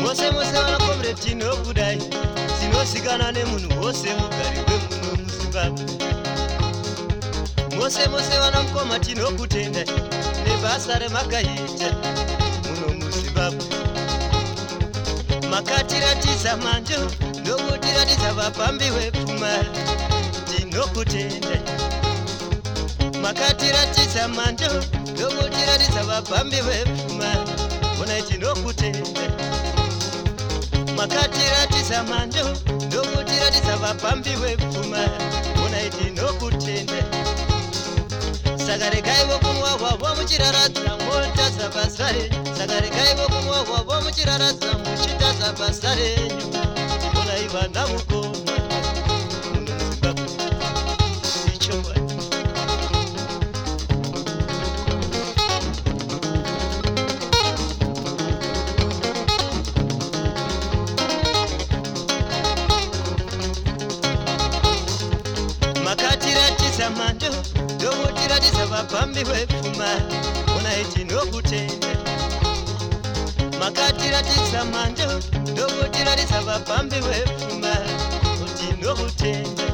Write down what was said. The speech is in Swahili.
Mose wana komre tino kudai sino sigana ne munu wose mugari we muno muzimbabwe. Mose wana mkoma tino kutenda ne basa remakaita muno muzimbabwe. Makatiratidza manjo ndokutiratidza vapambi wepfuma tino kutenda. Makatiratidza manjo ndokutiratidza vapambi wepfuma ona tino kutenda. Makatiratidza manjo ndokutiratidza vapambi wepfuma ona tino kutenda. Saka regai vokumwa hwavo muchiraradza mota dzabasa renyu. Saka regai vokumwa hwavo muchiraradza muchita basa renyu. Ona ivana mukoma muno Zimbabwe ichokwadi. Makatiratidza manjo ndokutiratidza vapambi wepfuma ona tino kutenda. Makatiratidza manjo ndokutiratidza vapambi wepfuma tino kutenda.